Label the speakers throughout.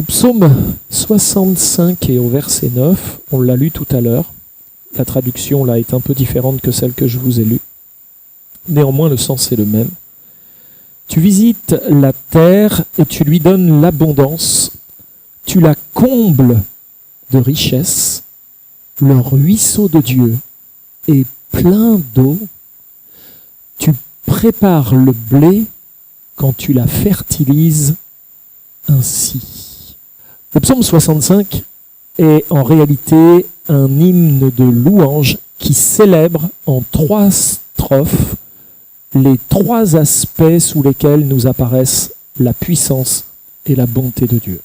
Speaker 1: Au psaume 65 et au verset 9, on l'a lu tout à l'heure. La traduction là est un peu différente que celle que je vous ai lue. Néanmoins, le sens est le même. Tu visites la terre et tu lui donnes l'abondance. Tu la combles de richesses. Le ruisseau de Dieu est plein d'eau. Tu prépares le blé quand tu la fertilises ainsi. Le psaume 65 est en réalité un hymne de louange qui célèbre en 3 strophes les 3 aspects sous lesquels nous apparaissent la puissance et la bonté de Dieu.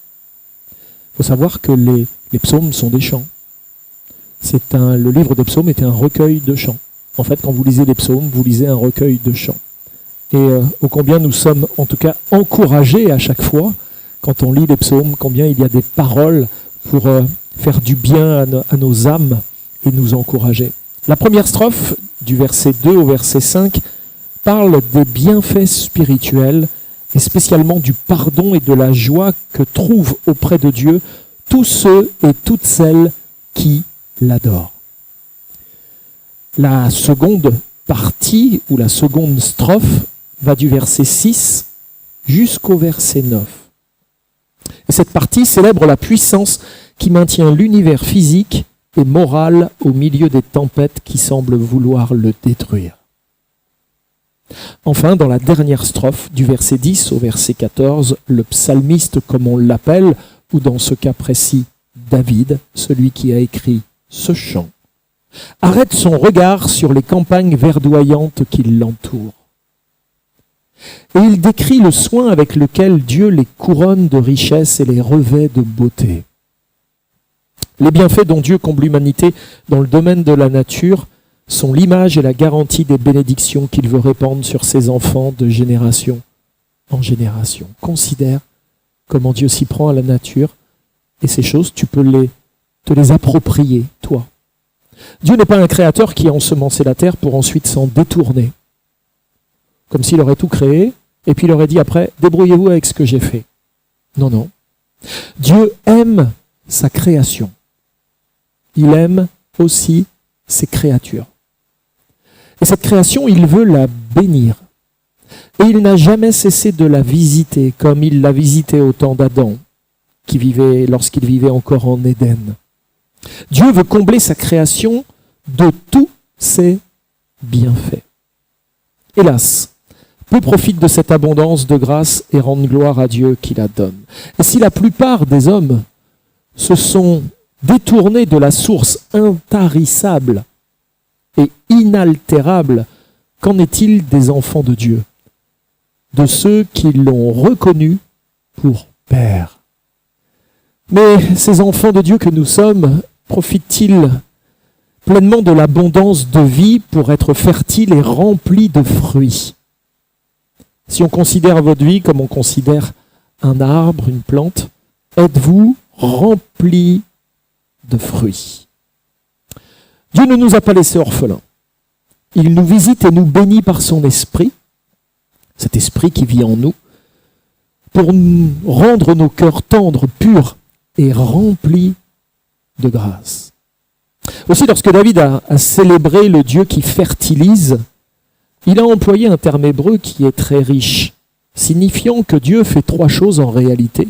Speaker 1: Il faut savoir que les psaumes sont des chants. Le livre des psaumes était un recueil de chants. En fait, quand vous lisez les psaumes, vous lisez un recueil de chants. Et ô combien nous sommes en tout cas encouragés à chaque fois, quand on lit les psaumes, combien il y a des paroles pour faire du bien à nos âmes et nous encourager. La première strophe, du verset 2 au verset 5, parle des bienfaits spirituels et spécialement du pardon et de la joie que trouvent auprès de Dieu tous ceux et toutes celles qui l'adorent. La seconde partie, ou la seconde strophe, va du verset 6 jusqu'au verset 9. Et cette partie célèbre la puissance qui maintient l'univers physique et moral au milieu des tempêtes qui semblent vouloir le détruire. Enfin, dans la dernière strophe, du verset 10 au verset 14, le psalmiste, comme on l'appelle, ou dans ce cas précis, David, celui qui a écrit ce chant, arrête son regard sur les campagnes verdoyantes qui l'entourent. Et il décrit le soin avec lequel Dieu les couronne de richesse et les revêt de beauté. Les bienfaits dont Dieu comble l'humanité dans le domaine de la nature sont l'image et la garantie des bénédictions qu'il veut répandre sur ses enfants de génération en génération. Considère comment Dieu s'y prend à la nature, et ces choses, tu peux te les approprier, toi. Dieu n'est pas un créateur qui a ensemencé la terre pour ensuite s'en détourner. Comme s'il aurait tout créé, et puis il aurait dit après, débrouillez-vous avec ce que j'ai fait. Non, non. Dieu aime sa création. Il aime aussi ses créatures. Et cette création, il veut la bénir. Et il n'a jamais cessé de la visiter, comme il l'a visitée au temps d'Adam, lorsqu'il vivait encore en Éden. Dieu veut combler sa création de tous ses bienfaits. Hélas, peu profitent de cette abondance de grâce et rendent gloire à Dieu qui la donne. Et si la plupart des hommes se sont détournés de la source intarissable et inaltérable, qu'en est-il des enfants de Dieu, de ceux qui l'ont reconnu pour Père? Mais ces enfants de Dieu que nous sommes, profitent-ils pleinement de l'abondance de vie pour être fertiles et remplis de fruits? Si on considère votre vie comme on considère un arbre, une plante, êtes-vous remplis de fruits? Dieu ne nous a pas laissés orphelins. Il nous visite et nous bénit par son esprit, cet esprit qui vit en nous, pour rendre nos cœurs tendres, purs et remplis de grâce. Aussi, lorsque David a célébré le Dieu qui fertilise, il a employé un terme hébreu qui est très riche, signifiant que Dieu fait 3 choses en réalité.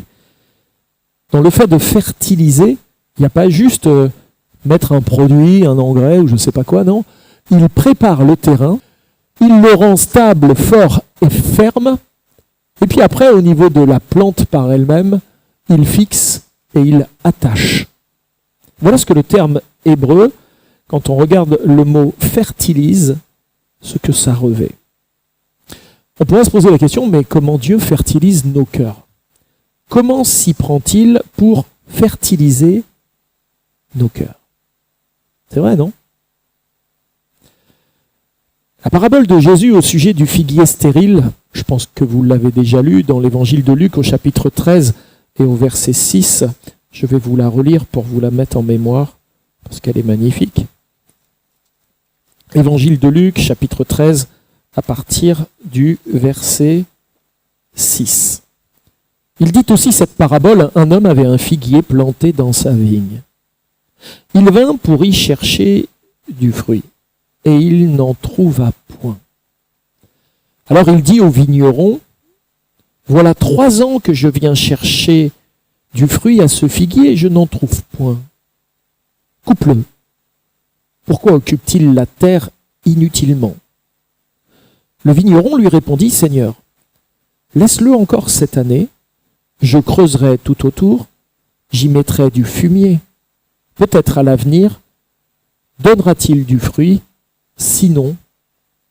Speaker 1: Dans le fait de fertiliser, il n'y a pas juste mettre un produit, un engrais ou je ne sais pas quoi, non. Il prépare le terrain, il le rend stable, fort et ferme, et puis après, au niveau de la plante par elle-même, il fixe et il attache. Voilà ce que le terme hébreu, quand on regarde le mot fertilise, ce que ça revêt. On pourrait se poser la question, mais comment Dieu fertilise nos cœurs? Comment s'y prend-il pour fertiliser nos cœurs? C'est vrai, non? La parabole de Jésus au sujet du figuier stérile, je pense que vous l'avez déjà lu dans l'évangile de Luc au chapitre 13 et au verset 6. Je vais vous la relire pour vous la mettre en mémoire, parce qu'elle est magnifique. Évangile de Luc, chapitre 13, à partir du verset 6. Il dit aussi cette parabole, un homme avait un figuier planté dans sa vigne. Il vint pour y chercher du fruit, et il n'en trouva point. Alors il dit au vigneron, voilà 3 ans que je viens chercher du fruit à ce figuier et je n'en trouve point. Coupe-le. Pourquoi occupe-t-il la terre inutilement? Le vigneron lui répondit, Seigneur, laisse-le encore cette année, je creuserai tout autour, j'y mettrai du fumier. Peut-être à l'avenir, donnera-t-il du fruit, sinon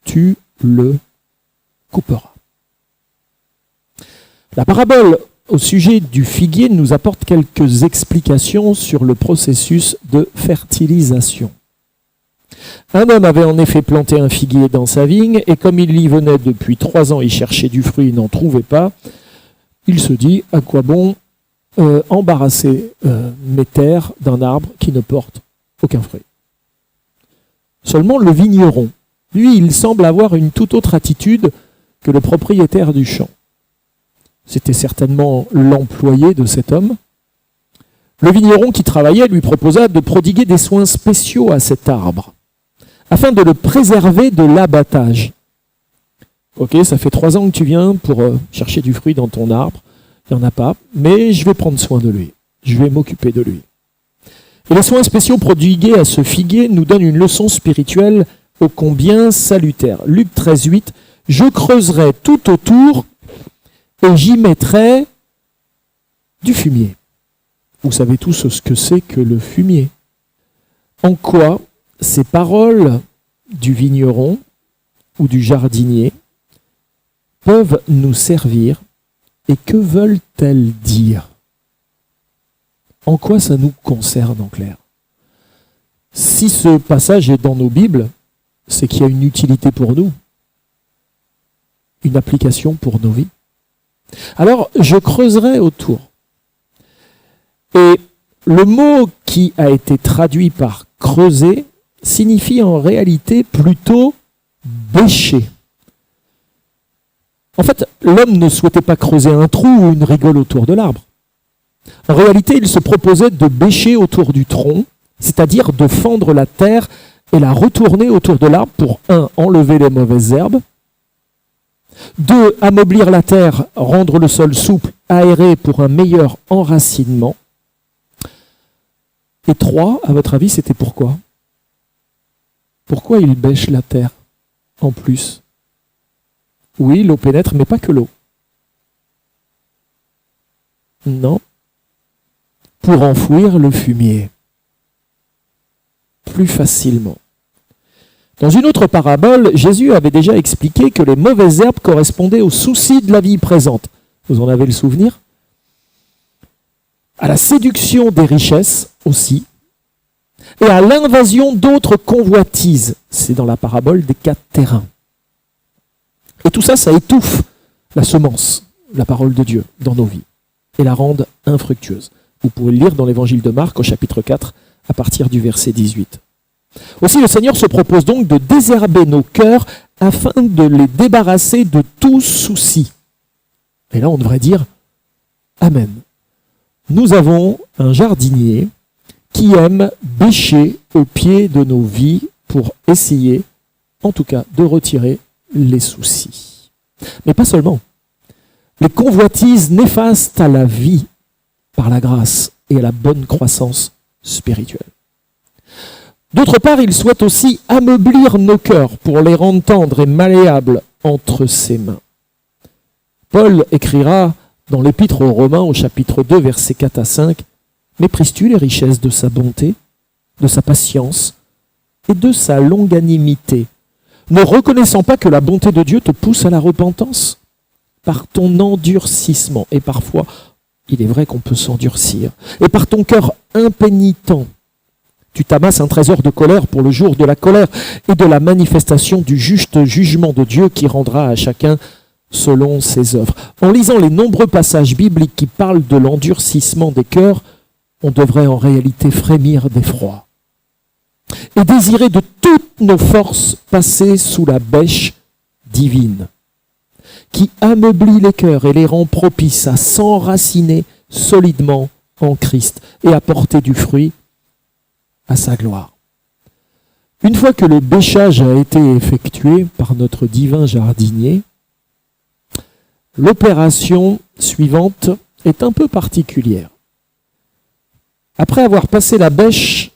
Speaker 1: tu le couperas. La parabole au sujet du figuier nous apporte quelques explications sur le processus de fertilisation. Un homme avait en effet planté un figuier dans sa vigne, et comme il y venait depuis 3 ans y chercher du fruit et n'en trouvait pas, il se dit, à quoi bon embarrasser mes terres d'un arbre qui ne porte aucun fruit. Seulement le vigneron, lui, il semble avoir une toute autre attitude que le propriétaire du champ. C'était certainement l'employé de cet homme. Le vigneron qui travaillait lui proposa de prodiguer des soins spéciaux à cet arbre, afin de le préserver de l'abattage. Ok, ça fait 3 ans que tu viens pour chercher du fruit dans ton arbre, il n'y en a pas, mais je vais prendre soin de lui, je vais m'occuper de lui. Et les soins spéciaux prodigués à ce figuier nous donnent une leçon spirituelle ô combien salutaire. Luc 13, 8, « Je creuserai tout autour et j'y mettrai du fumier. » Vous savez tous ce que c'est que le fumier. En quoi ces paroles du vigneron ou du jardinier peuvent nous servir et que veulent-elles dire? En quoi ça nous concerne en clair? Si ce passage est dans nos Bibles, c'est qu'il y a une utilité pour nous, une application pour nos vies. Alors, je creuserai autour. Et le mot qui a été traduit par creuser signifie en réalité plutôt bêcher. En fait, l'homme ne souhaitait pas creuser un trou ou une rigole autour de l'arbre. En réalité, il se proposait de bêcher autour du tronc, c'est-à-dire de fendre la terre et la retourner autour de l'arbre pour 1. Enlever les mauvaises herbes, 2. Ameublir la terre, rendre le sol souple, aéré pour un meilleur enracinement, et 3. À votre avis, c'était pourquoi? Pourquoi il bêche la terre en plus? Oui, l'eau pénètre, mais pas que l'eau. Non. Pour enfouir le fumier plus facilement. Dans une autre parabole, Jésus avait déjà expliqué que les mauvaises herbes correspondaient aux soucis de la vie présente. Vous en avez le souvenir? À la séduction des richesses aussi, et à l'invasion d'autres convoitises. C'est dans la parabole des 4 terrains. Et tout ça, ça étouffe la semence, la parole de Dieu, dans nos vies, et la rende infructueuse. Vous pouvez le lire dans l'évangile de Marc au chapitre 4, à partir du verset 18. Aussi, le Seigneur se propose donc de désherber nos cœurs afin de les débarrasser de tout souci. Et là, on devrait dire Amen. Nous avons un jardinier qui aime bêcher au pied de nos vies pour essayer, en tout cas, de retirer les soucis. Mais pas seulement. Les convoitises néfastes à la vie par la grâce et à la bonne croissance spirituelle. D'autre part, il souhaite aussi ameublir nos cœurs pour les rendre tendres et malléables entre ses mains. Paul écrira dans l'Épître aux Romains au chapitre 2, versets 4 à 5, « Méprises-tu les richesses de sa bonté, de sa patience et de sa longanimité, ne reconnaissant pas que la bonté de Dieu te pousse à la repentance par ton endurcissement. » Et parfois, il est vrai qu'on peut s'endurcir. « Et par ton cœur impénitent, tu t'amasses un trésor de colère pour le jour de la colère et de la manifestation du juste jugement de Dieu qui rendra à chacun selon ses œuvres. » En lisant les nombreux passages bibliques qui parlent de l'endurcissement des cœurs, on devrait en réalité frémir d'effroi et désirer de toutes nos forces passer sous la bêche divine. qui ameublit les cœurs et les rend propices à s'enraciner solidement en Christ et à porter du fruit à sa gloire. Une fois que le bêchage a été effectué par notre divin jardinier, l'opération suivante est un peu particulière. Après avoir passé la bêche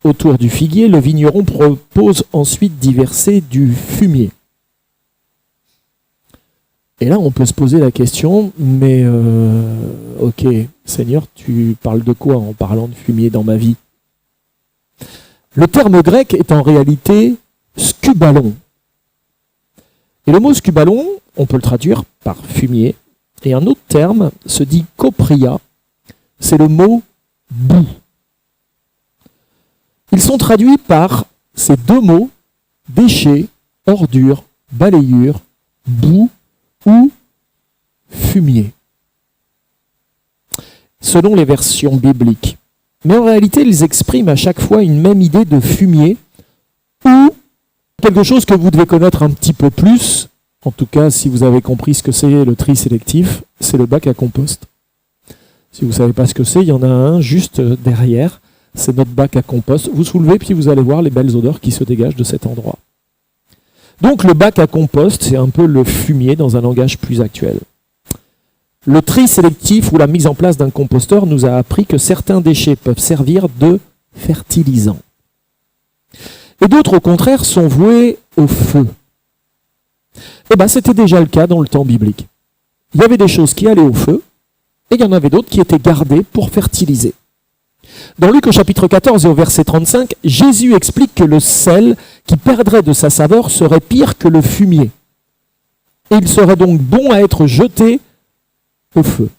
Speaker 1: autour du figuier, le vigneron propose ensuite d'y verser du fumier. Et là, on peut se poser la question, mais ok, Seigneur, tu parles de quoi en parlant de fumier dans ma vie ? Le terme grec est en réalité scubalon. Et le mot scubalon, on peut le traduire par fumier. Et un autre terme se dit copria, c'est le mot boue. Ils sont traduits par ces deux mots, déchets, ordures, balayures, boue ou fumier, selon les versions bibliques. Mais en réalité, ils expriment à chaque fois une même idée de fumier ou quelque chose que vous devez connaître un petit peu plus. En tout cas, si vous avez compris ce que c'est le tri sélectif, c'est le bac à compost. Si vous ne savez pas ce que c'est, il y en a un juste derrière. C'est notre bac à compost. Vous soulevez, puis vous allez voir les belles odeurs qui se dégagent de cet endroit. Donc le bac à compost, c'est un peu le fumier dans un langage plus actuel. Le tri sélectif ou la mise en place d'un composteur nous a appris que certains déchets peuvent servir de fertilisants. Et d'autres, au contraire, sont voués au feu. Eh bien, c'était déjà le cas dans le temps biblique. Il y avait des choses qui allaient au feu, et il y en avait d'autres qui étaient gardées pour fertiliser. Dans Luc au chapitre 14 et au verset 35, Jésus explique que le sel qui perdrait de sa saveur serait pire que le fumier. Et il serait donc bon à être jeté au feu.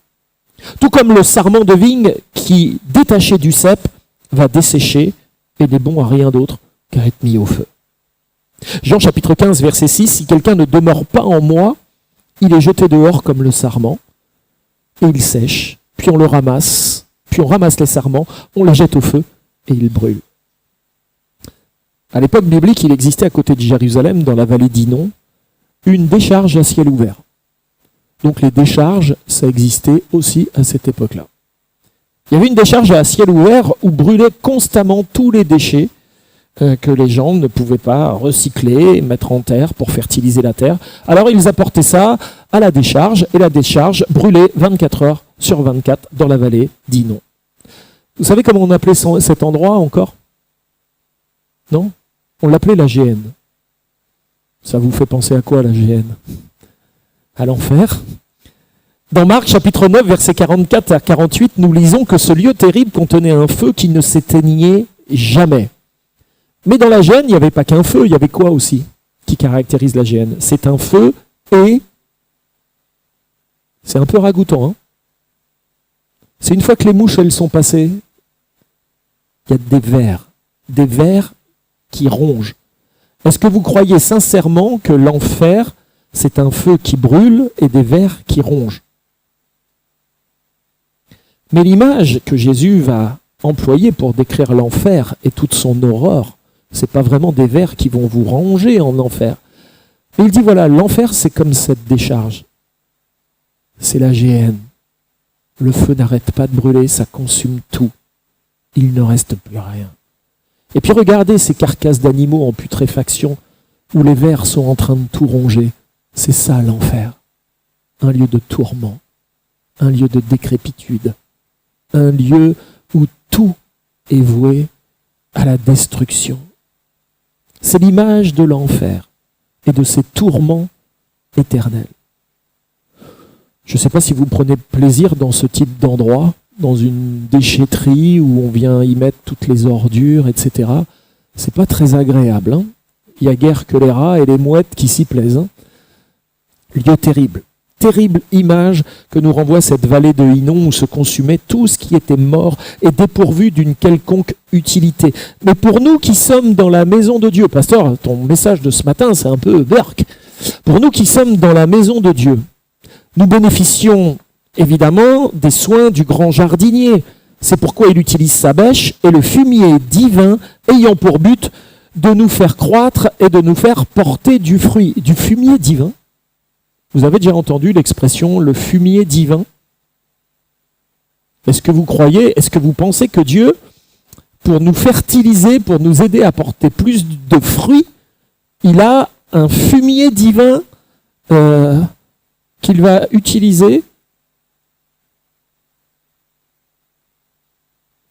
Speaker 1: Tout comme le sarment de vigne qui, détaché du cep, va dessécher et n'est bon à rien d'autre qu'à être mis au feu. Jean chapitre 15 verset 6, si quelqu'un ne demeure pas en moi, il est jeté dehors comme le sarment, et il sèche, puis on le ramasse, puis on ramasse les sarments, on les jette au feu, et ils brûlent. À l'époque biblique, il existait à côté de Jérusalem, dans la vallée d'Inon, une décharge à ciel ouvert. Donc les décharges, ça existait aussi à cette époque-là. Il y avait une décharge à ciel ouvert où brûlaient constamment tous les déchets que les gens ne pouvaient pas recycler, mettre en terre pour fertiliser la terre. Alors ils apportaient ça à la décharge, et la décharge brûlait 24 heures sur 24 dans la vallée d'Inon. Vous savez comment on appelait cet endroit encore ? Non ? On l'appelait la Géhenne. Ça vous fait penser à quoi la Géhenne ? À l'enfer. Dans Marc chapitre 9, versets 44 à 48, nous lisons que ce lieu terrible contenait un feu qui ne s'éteignait jamais. Mais dans la Géhenne, il n'y avait pas qu'un feu, il y avait quoi aussi qui caractérise la Géhenne ? C'est un feu et... C'est un peu ragoûtant, hein ? C'est une fois que les mouches, elles sont passées, il y a des vers qui rongent. Est-ce que vous croyez sincèrement que l'enfer, c'est un feu qui brûle et des vers qui rongent ? Mais l'image que Jésus va employer pour décrire l'enfer et toute son horreur, c'est pas vraiment des vers qui vont vous ronger en enfer. Mais il dit voilà, l'enfer c'est comme cette décharge. C'est la Géhenne. Le feu n'arrête pas de brûler, ça consume tout. Il ne reste plus rien. Et puis regardez ces carcasses d'animaux en putréfaction où les vers sont en train de tout ronger. C'est ça l'enfer. Un lieu de tourment, un lieu de décrépitude, un lieu où tout est voué à la destruction. C'est l'image de l'enfer et de ses tourments éternels. Je ne sais pas si vous prenez plaisir dans ce type d'endroit, dans une déchetterie où on vient y mettre toutes les ordures, etc. C'est pas très agréable. Hein, il y a guère que les rats et les mouettes qui s'y plaisent. Hein. Lieu terrible. Terrible image que nous renvoie cette vallée de Hinnom où se consumait tout ce qui était mort et dépourvu d'une quelconque utilité. Mais pour nous qui sommes dans la maison de Dieu, pasteur, ton message de ce matin, c'est un peu berk. Pour nous qui sommes dans la maison de Dieu, nous bénéficions évidemment des soins du grand jardinier. C'est pourquoi il utilise sa bêche et le fumier divin ayant pour but de nous faire croître et de nous faire porter du fruit. Du fumier divin. Vous avez déjà entendu l'expression le fumier divin? Est-ce que vous croyez, est-ce que vous pensez que Dieu, pour nous fertiliser, pour nous aider à porter plus de fruits, il a un fumier divin qu'il va utiliser?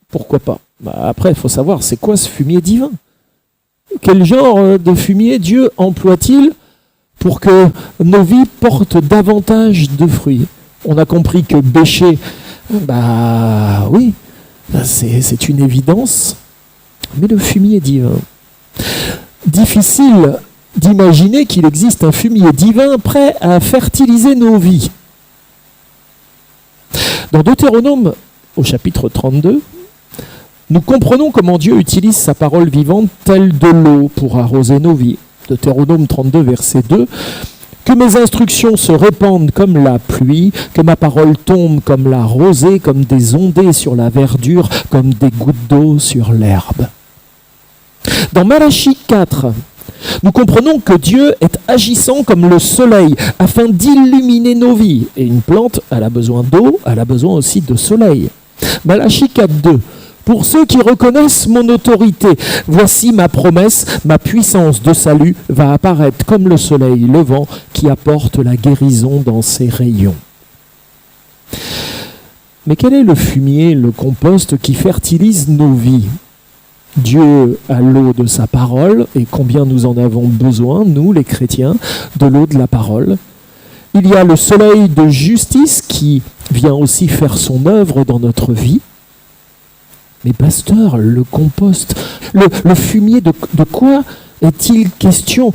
Speaker 1: Pourquoi pas? Après, il faut savoir, c'est quoi ce fumier divin? Quel genre de fumier Dieu emploie-t-il pour que nos vies portent davantage de fruits? On a compris que bêcher, oui, c'est une évidence, mais le fumier divin. Difficile d'imaginer qu'il existe un fumier divin prêt à fertiliser nos vies. Dans Deutéronome, au chapitre 32, nous comprenons comment Dieu utilise sa parole vivante telle de l'eau pour arroser nos vies. Deutéronome 32, verset 2. Que mes instructions se répandent comme la pluie, que ma parole tombe comme la rosée, comme des ondées sur la verdure, comme des gouttes d'eau sur l'herbe. Dans Malachie 4, nous comprenons que Dieu est agissant comme le soleil afin d'illuminer nos vies. Et une plante, elle a besoin d'eau, elle a besoin aussi de soleil. Malachie 4, 2. Pour ceux qui reconnaissent mon autorité, voici ma promesse, ma puissance de salut va apparaître comme le soleil levant qui apporte la guérison dans ses rayons. Mais quel est le fumier, le compost qui fertilise nos vies? Dieu a l'eau de sa parole, et combien nous en avons besoin, nous les chrétiens, de l'eau de la parole. Il y a le soleil de justice qui vient aussi faire son œuvre dans notre vie. Mais pasteur, le compost, le fumier, de quoi est-il question?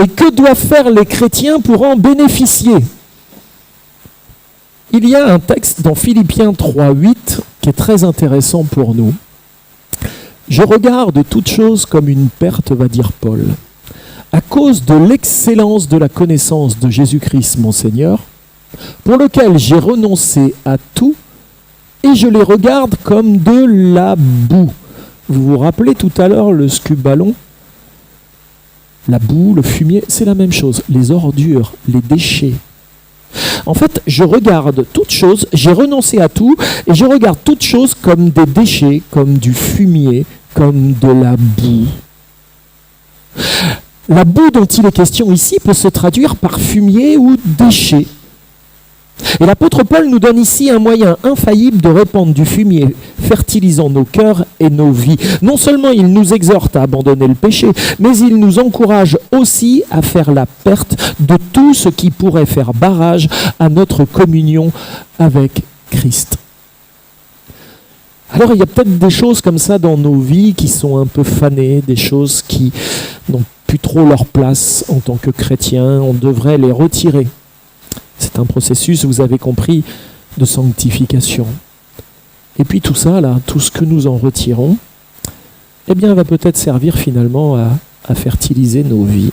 Speaker 1: Et que doivent faire les chrétiens pour en bénéficier? Il y a un texte dans Philippiens 3.8 qui est très intéressant pour nous. Je regarde toute chose comme une perte, va dire Paul, à cause de l'excellence de la connaissance de Jésus-Christ mon Seigneur, pour lequel j'ai renoncé à tout, et je les regarde comme de la boue. Vous vous rappelez tout à l'heure le scubalon? La boue, le fumier, c'est la même chose. Les ordures, les déchets. En fait, je regarde toute chose, j'ai renoncé à tout, et je regarde toute chose comme des déchets, comme du fumier, comme de la boue. La boue dont il est question ici peut se traduire par fumier ou déchet. Et l'apôtre Paul nous donne ici un moyen infaillible de répandre du fumier fertilisant nos cœurs et nos vies. Non seulement il nous exhorte à abandonner le péché, mais il nous encourage aussi à faire la perte de tout ce qui pourrait faire barrage à notre communion avec Christ. Alors il y a peut-être des choses comme ça dans nos vies qui sont un peu fanées, des choses qui n'ont plus trop leur place en tant que chrétiens. On devrait les retirer. C'est un processus, vous avez compris, de sanctification. Et puis tout ça, là, tout ce que nous en retirons, eh bien, va peut-être servir finalement à fertiliser nos vies.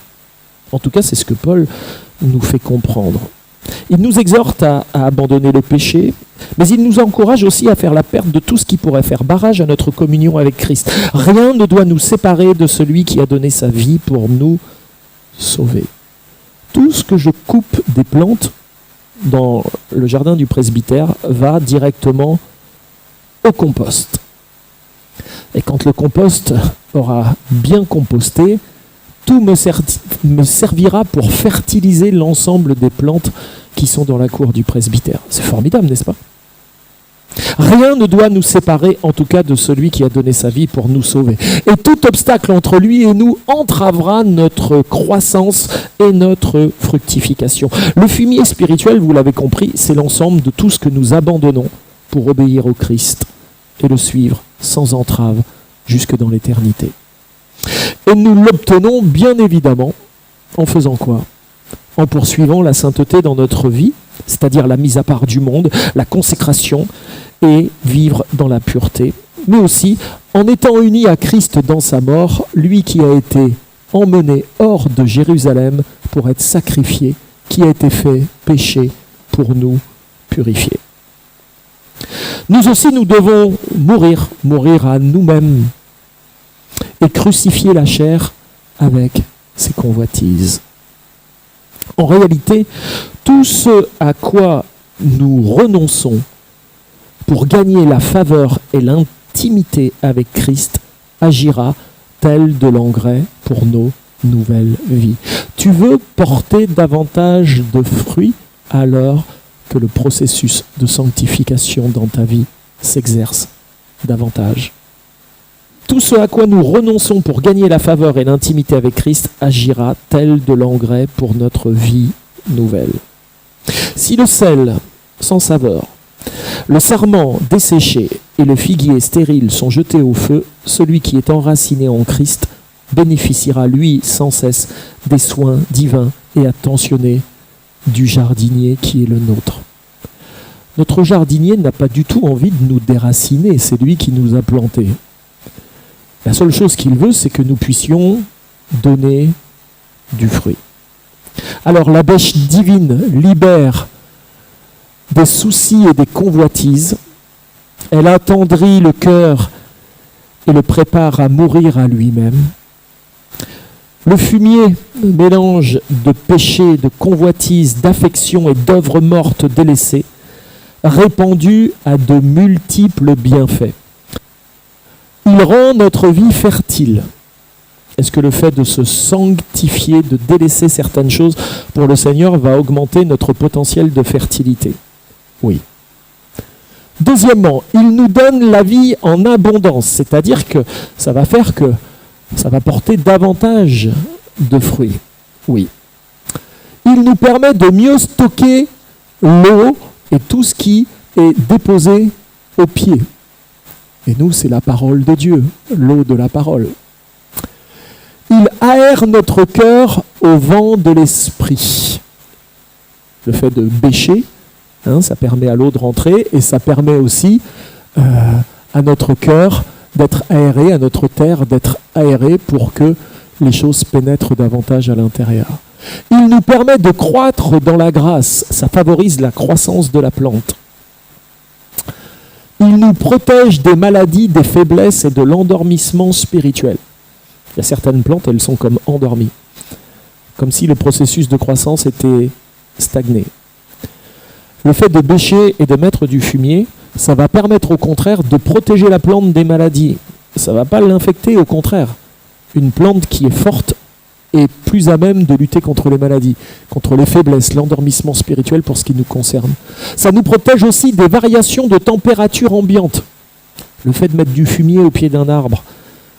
Speaker 1: En tout cas, c'est ce que Paul nous fait comprendre. Il nous exhorte à abandonner le péché, mais il nous encourage aussi à faire la perte de tout ce qui pourrait faire barrage à notre communion avec Christ. Rien ne doit nous séparer de celui qui a donné sa vie pour nous sauver. Tout ce que je coupe des plantes dans le jardin du presbytère va directement au compost. Et quand le compost aura bien composté, tout me servira pour fertiliser l'ensemble des plantes qui sont dans la cour du presbytère. C'est formidable, n'est-ce pas? Rien ne doit nous séparer, en tout cas, de celui qui a donné sa vie pour nous sauver. Et tout obstacle entre lui et nous entravera notre croissance et notre fructification. Le fumier spirituel, vous l'avez compris, c'est l'ensemble de tout ce que nous abandonnons pour obéir au Christ et le suivre sans entrave jusque dans l'éternité. Et nous l'obtenons bien évidemment en faisant quoi? En poursuivant la sainteté dans notre vie, c'est-à-dire la mise à part du monde, la consécration et vivre dans la pureté, mais aussi en étant unis à Christ dans sa mort, lui qui a été emmené hors de Jérusalem pour être sacrifié, qui a été fait péché pour nous purifier. Nous aussi, nous devons mourir à nous-mêmes et crucifier la chair avec ses convoitises. En réalité, tout ce à quoi nous renonçons pour gagner la faveur et l'intimité avec Christ agira tel de l'engrais pour nos nouvelles vies. Tu veux porter davantage de fruits alors que le processus de sanctification dans ta vie s'exerce davantage. Tout ce à quoi nous renonçons pour gagner la faveur et l'intimité avec Christ agira tel de l'engrais pour notre vie nouvelle. Si le sel sans saveur, le sarment desséché et le figuier stérile sont jetés au feu, celui qui est enraciné en Christ bénéficiera lui sans cesse des soins divins et attentionnés du jardinier qui est le nôtre. Notre jardinier n'a pas du tout envie de nous déraciner, c'est lui qui nous a plantés. La seule chose qu'il veut, c'est que nous puissions donner du fruit. Alors la bêche divine libère des soucis et des convoitises, elle attendrit le cœur et le prépare à mourir à lui-même. Le fumier, mélange de péché, de convoitise, d'affection et d'œuvres mortes délaissées, répandu à de multiples bienfaits. Il rend notre vie fertile. Est-ce que le fait de se sanctifier, de délaisser certaines choses pour le Seigneur va augmenter notre potentiel de fertilité? Oui. Deuxièmement, il nous donne la vie en abondance, c'est-à-dire que ça va faire que ça va porter davantage de fruits. Oui. Il nous permet de mieux stocker l'eau et tout ce qui est déposé au pied. Et nous, c'est la parole de Dieu, l'eau de la parole. Il aère notre cœur au vent de l'esprit. Le fait de bêcher, ça permet à l'eau de rentrer et ça permet aussi à notre cœur d'être aéré, à notre terre d'être aéré pour que les choses pénètrent davantage à l'intérieur. Il nous permet de croître dans la grâce, ça favorise la croissance de la plante. Il nous protège des maladies, des faiblesses et de l'endormissement spirituel. Il y a certaines plantes, elles sont comme endormies, comme si le processus de croissance était stagné. Le fait de bêcher et de mettre du fumier, ça va permettre au contraire de protéger la plante des maladies. Ça ne va pas l'infecter, au contraire. Une plante qui est forte est plus à même de lutter contre les maladies, contre les faiblesses, l'endormissement spirituel pour ce qui nous concerne. Ça nous protège aussi des variations de température ambiante. Le fait de mettre du fumier au pied d'un arbre,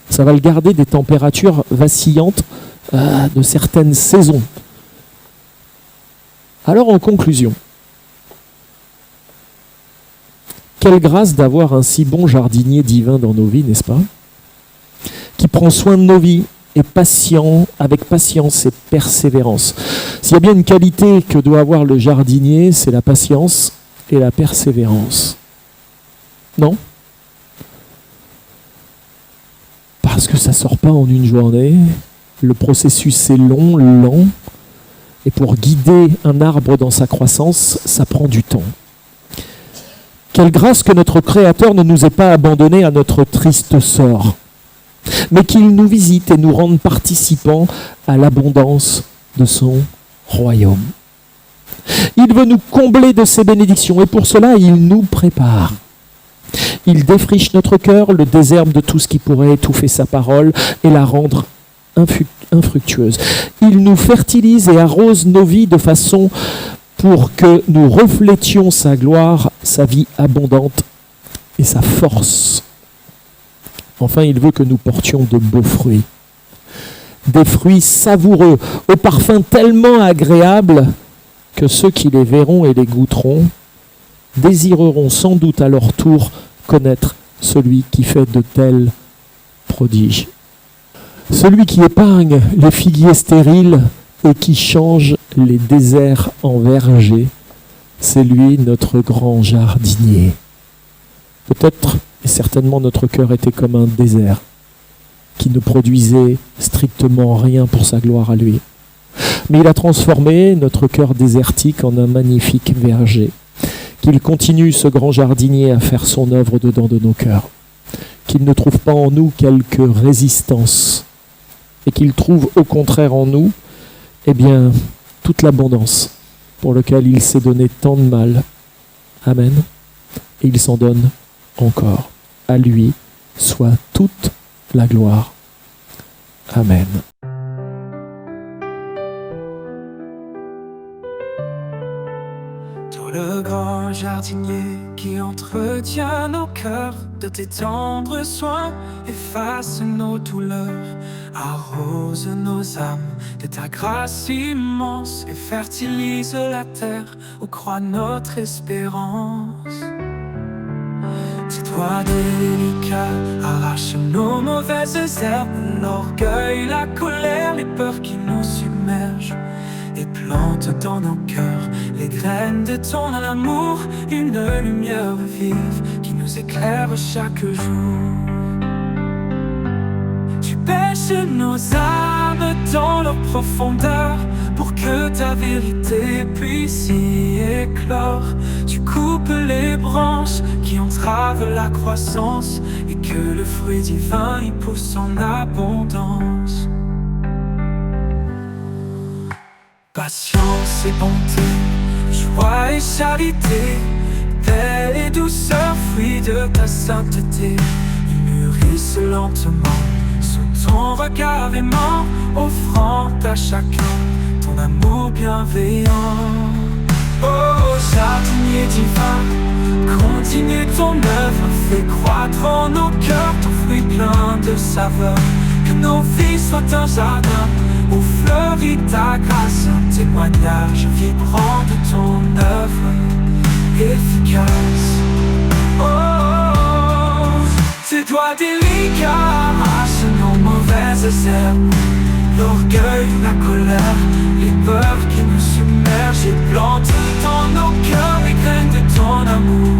Speaker 1: ça va le garder des températures vacillantes de certaines saisons. Alors en conclusion, quelle grâce d'avoir un si bon jardinier divin dans nos vies, n'est-ce pas? Qui prend soin de nos vies, est patient, avec patience et persévérance. S'il y a bien une qualité que doit avoir le jardinier, c'est la patience et la persévérance. Non? Parce que ça ne sort pas en une journée. Le processus est long, lent. Et pour guider un arbre dans sa croissance, ça prend du temps. Quelle grâce que notre Créateur ne nous ait pas abandonnés à notre triste sort, mais qu'il nous visite et nous rende participants à l'abondance de son royaume. Il veut nous combler de ses bénédictions et pour cela, il nous prépare. Il défriche notre cœur, le désherbe de tout ce qui pourrait étouffer sa parole et la rendre infructueuse. Il nous fertilise et arrose nos vies de façon pour que nous reflétions sa gloire, sa vie abondante et sa force. Enfin, il veut que nous portions de beaux fruits. Des fruits savoureux, au parfum tellement agréable que ceux qui les verront et les goûteront désireront sans doute à leur tour connaître celui qui fait de tels prodiges. Celui qui épargne les figuiers stériles et qui change les déserts en vergers, c'est lui notre grand jardinier. Peut-être et certainement notre cœur était comme un désert qui ne produisait strictement rien pour sa gloire à lui. Mais il a transformé notre cœur désertique en un magnifique verger. Qu'il continue, ce grand jardinier, à faire son œuvre dedans de nos cœurs. Qu'il ne trouve pas en nous quelque résistance et qu'il trouve au contraire en nous, tout toute l'abondance pour lequel il s'est donné tant de mal. Amen. Et il s'en donne encore. À lui soit toute la gloire. Amen.
Speaker 2: Toi le grand jardinier qui entretient nos cœurs, de tes tendres soins, efface nos douleurs, arrose nos âmes de ta grâce immense et fertilise la terre où croit notre espérance. C'est toi délicat, arrache nos mauvaises herbes, l'orgueil, la colère, les peurs qui nous submergent, et plante dans nos cœurs les graines de ton amour, une lumière vive qui nous éclaire chaque jour. Tu pêches nos âmes dans leur profondeur pour que ta vérité puisse y éclore. Tu coupes les branches qui entravent la croissance et que le fruit divin y pousse en abondance. Patience et bonté, joie et charité, paix et douceur, fruit de ta sainteté, ils mûrissent lentement sous ton regard aimant, offrant à chacun ton amour bienveillant. Oh jardinier divin, continue ton œuvre, fais croître en nos cœurs ton fruit plein de saveur, que nos vies soient un jardin où fleurit ta grâce, un témoignage vibrant de ton œuvre efficace. Oh, tes doigts délicats arrachent nos mauvaises herbes, l'orgueil, la colère, les peurs qui nous submergent, et plante dans nos cœurs les graines de ton amour,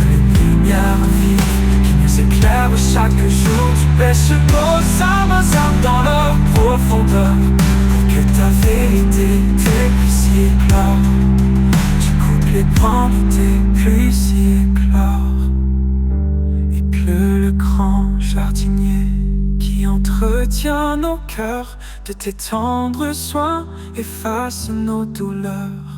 Speaker 2: une lumière vive qui nous éclaire chaque jour. Tu pêches nos âmes dans leur profondeur pour que ta vérité puisse y éclore. Tu coupes les branches puisse y éclore. Et que le grand jardinier qui entretient nos cœurs, de tes tendres soins efface nos douleurs.